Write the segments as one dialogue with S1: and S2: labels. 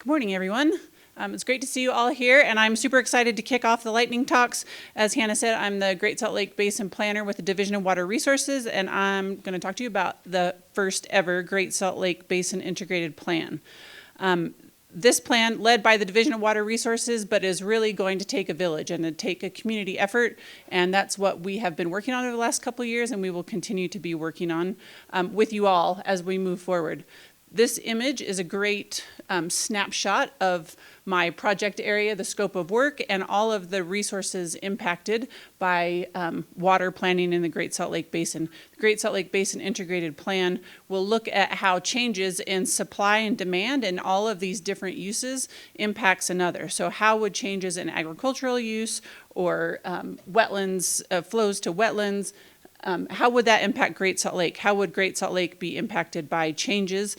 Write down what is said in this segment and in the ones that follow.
S1: Good morning, everyone. It's great to see you all here, and I'm super excited to kick off the lightning talks. As Hannah said, I'm the Great Salt Lake Basin Planner with the Division of Water Resources, and I'm going to talk to you about the first ever Great Salt Lake Basin Integrated Plan. This plan, led by the Division of Water Resources, but is really going to take a village and to take a community effort, and that's what we have been working on over the last couple of years, and we will continue to be working on with you all as we move forward. This image is a great snapshot of my project area, the scope of work, and all of the resources impacted by water planning in the Great Salt Lake Basin. The Great Salt Lake Basin Integrated Plan will look at how changes in supply and demand and all of these different uses impacts another. So how would changes in agricultural use or wetlands, flows to wetlands, how would that impact Great Salt Lake? How would Great Salt Lake be impacted by changes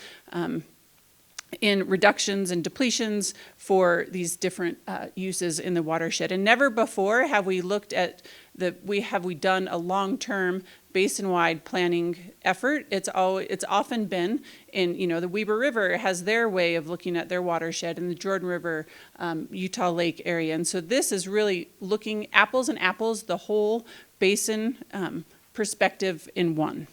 S1: in reductions and depletions for these different uses in the watershed? And never before have we looked at have we done a long-term basin-wide planning effort. It's often been in, the Weber River has their way of looking at their watershed, and the Jordan River, Utah Lake area. And so this is really looking apples and apples, the whole basin perspective in one.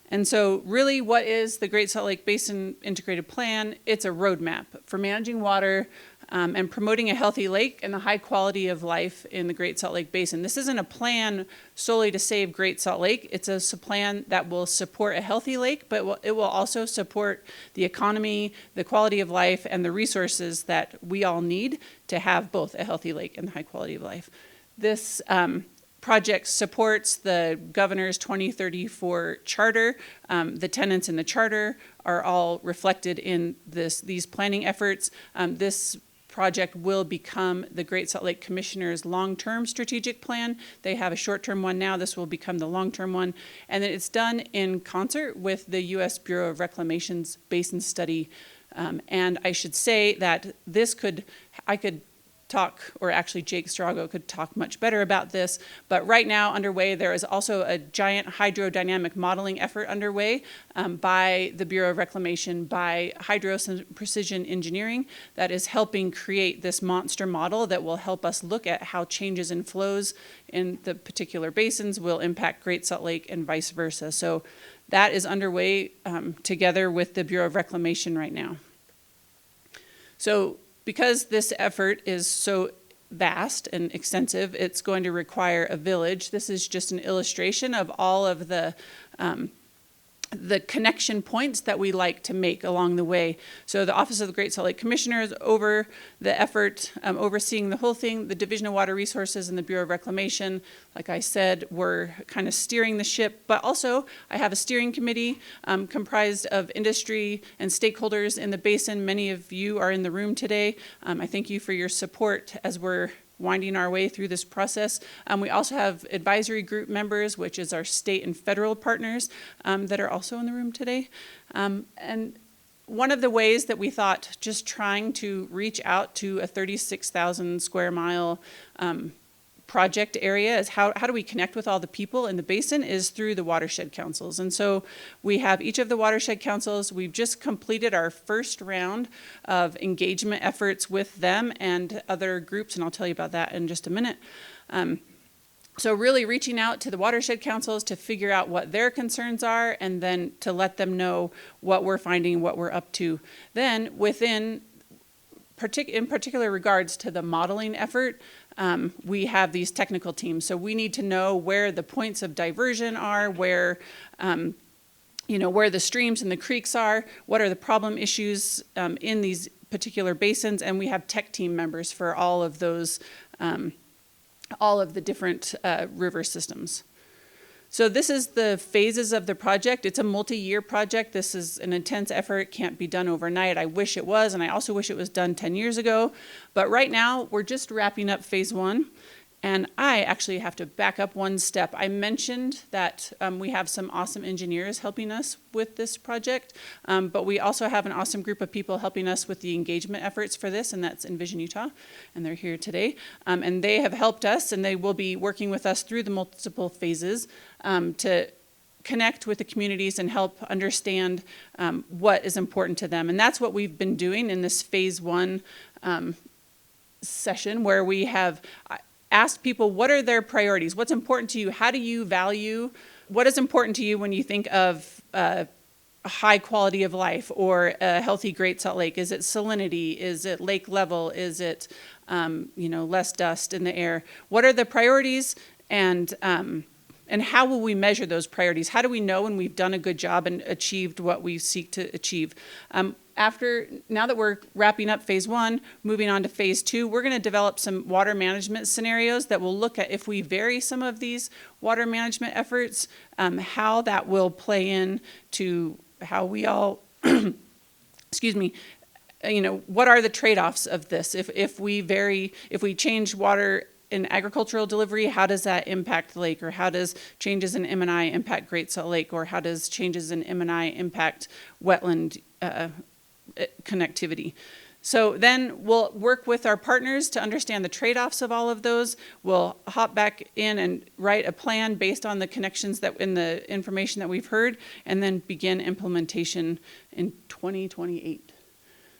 S1: And so really, what is the Great Salt Lake Basin Integrated Plan? It's a roadmap for managing water and promoting a healthy lake and the high quality of life in the Great Salt Lake Basin. This isn't a plan solely to save Great Salt Lake. It's a plan that will support a healthy lake, but it will also support the economy, the quality of life, and the resources that we all need to have both a healthy lake and the high quality of life. This project supports the governor's 2034 charter. The tenets in the charter are all reflected in these planning efforts. This project will become the Great Salt Lake Commissioner's long-term strategic plan. They have a short-term one now. This will become the long-term one. And then it's done in concert with the US Bureau of Reclamation's basin study. And I should say that I could talk, or actually Jake Strago could talk much better about this, but right now underway there is also a giant hydrodynamic modeling effort underway by the Bureau of Reclamation, by Hydro Precision Engineering, that is helping create this monster model that will help us look at how changes in flows in the particular basins will impact Great Salt Lake and vice versa. So that is underway together with the Bureau of Reclamation right now. So because this effort is so vast and extensive, it's going to require a village. This is just an illustration of all of the connection points that we like to make along the way. So the Office of the Great Salt Lake Commissioner is over the effort, overseeing the whole thing. The Division of Water Resources and the Bureau of Reclamation, like I said, we're kind of steering the ship, but also I have a steering committee comprised of industry and stakeholders in the basin. Many of you are in the room today. I thank you for your support as we're winding our way through this process. We also have advisory group members, which is our state and federal partners that are also in the room today. And one of the ways that we thought just trying to reach out to a 36,000 square mile project area is how do we connect with all the people in the basin is through the watershed councils. And so we have each of the watershed councils. We've just completed our first round of engagement efforts with them and other groups, and I'll tell you about that in just a minute. So really reaching out to the watershed councils to figure out what their concerns are and then to let them know what we're finding, what we're up to. Then in particular regards to the modeling effort, we have these technical teams. So we need to know where the points of diversion are, where where the streams and the creeks are, what are the problem issues in these particular basins, and we have tech team members for all of those, all of the different river systems. So this is the phases of the project. It's a multi-year project. This is an intense effort. It can't be done overnight. I wish it was, and I also wish it was done 10 years ago. But right now, we're just wrapping up phase one. And I actually have to back up one step. I mentioned that we have some awesome engineers helping us with this project, but we also have an awesome group of people helping us with the engagement efforts for this, and that's Envision Utah, and they're here today. And they have helped us, and they will be working with us through the multiple phases to connect with the communities and help understand what is important to them. And that's what we've been doing in this phase 1 session, where we have asked people, what are their priorities? What's important to you? How do you value? What is important to you when you think of a high quality of life or a healthy Great Salt Lake? Is it salinity? Is it lake level? Is it less dust in the air? What are the priorities, and how will we measure those priorities? How do we know when we've done a good job and achieved what we seek to achieve? Now that we're wrapping up phase 1, moving on to phase 2, we're going to develop some water management scenarios that will look at, if we vary some of these water management efforts, how that will play in to how we all, excuse me, what are the trade-offs of this? If we change water in agricultural delivery, how does that impact the lake? Or how does changes in M&I impact Great Salt Lake? Or how does changes in M&I impact wetland connectivity? So then we'll work with our partners to understand the trade-offs of all of those. We'll hop back in and write a plan based on the connections that in the information that we've heard, and then begin implementation in 2028.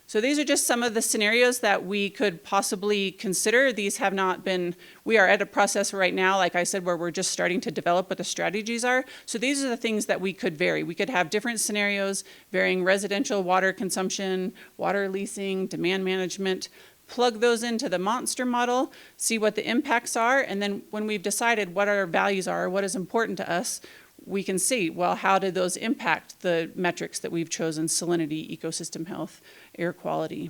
S1: So these are just some of the scenarios that we could possibly consider. These have not been, we are at a process right now, like I said, where we're just starting to develop what the strategies are. So these are the things that we could vary. We could have different scenarios, varying residential water consumption, water leasing, demand management, plug those into the monster model, see what the impacts are, and then when we've decided what our values are, what is important to us, we can see, well, how did those impact the metrics that we've chosen: salinity, ecosystem health, air quality.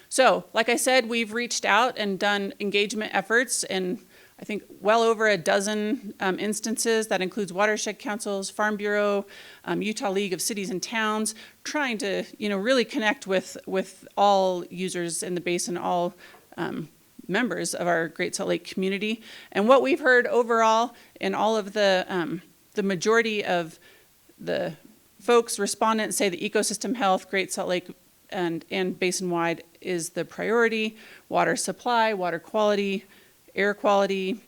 S1: So, like I said, we've reached out and done engagement efforts in, I think, well over a dozen instances. That includes watershed councils, Farm Bureau, Utah League of Cities and Towns, trying to, really connect with all users in the basin, all members of our Great Salt Lake community. And what we've heard overall in all of the majority of the folks, respondents, say the ecosystem health, Great Salt Lake and basin-wide is the priority: water supply, water quality, air quality,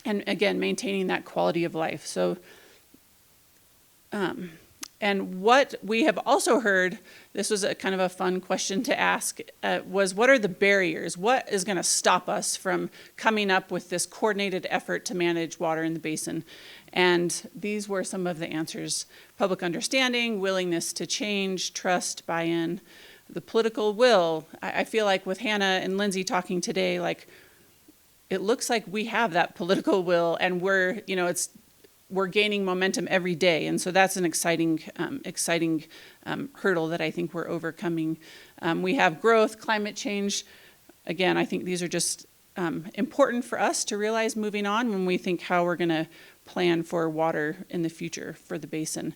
S1: and again, maintaining that quality of life. So, and what we have also heard, this was a kind of a fun question to ask, was what are the barriers? What is going to stop us from coming up with this coordinated effort to manage water in the basin? And these were some of the answers: public understanding, willingness to change, trust, buy-in, the political will. I feel like with Hannah and Lindsay talking today, like it looks like we have that political will, and we're gaining momentum every day, and so that's an exciting hurdle that I think we're overcoming. We have growth, climate change. Again, I think these are just important for us to realize moving on when we think how we're going to plan for water in the future for the basin.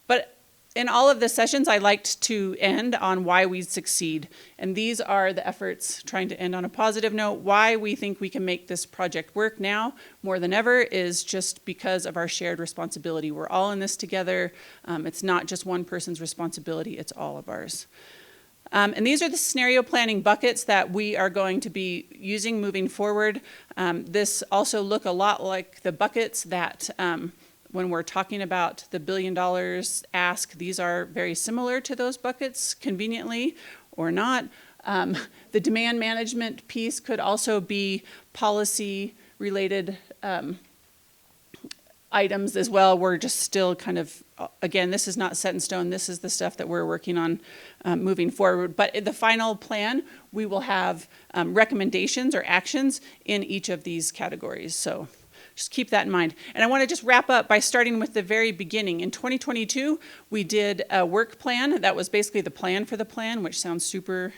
S1: But in all of the sessions, I liked to end on why we succeed. And these are the efforts, trying to end on a positive note. Why we think we can make this project work now more than ever is just because of our shared responsibility. We're all in this together. It's not just one person's responsibility, it's all of ours. And these are the scenario planning buckets that we are going to be using moving forward. This also look a lot like the buckets that when we're talking about the $1 billion ask, these are very similar to those buckets, conveniently or not. The demand management piece could also be policy-related items as well. We're just still kind of, again, this is not set in stone. This is the stuff that we're working on moving forward. But in the final plan, we will have recommendations or actions in each of these categories. So just keep that in mind. And I want to just wrap up by starting with the very beginning. In 2022, we did a work plan that was basically the plan for the plan, which sounds super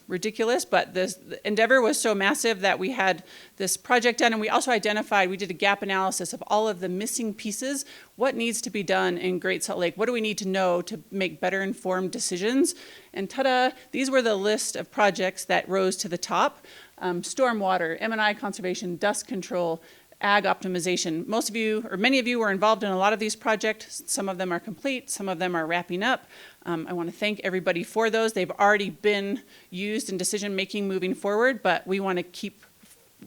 S1: ridiculous, but the endeavor was so massive that we had this project done, and we also identified, we did a gap analysis of all of the missing pieces. What needs to be done in Great Salt Lake? What do we need to know to make better informed decisions? And ta-da, these were the list of projects that rose to the top. Stormwater, M&I conservation, dust control, ag optimization. Most of you, or many of you, were involved in a lot of these projects. Some of them are complete, some of them are wrapping up. I want to thank everybody for those. They've already been used in decision making moving forward, but we want to keep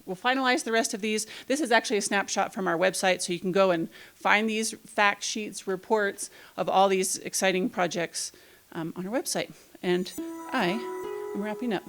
S1: we'll finalize the rest of these. This is actually a snapshot from our website, so you can go and find these fact sheets, reports of all these exciting projects on our website. And I am wrapping up.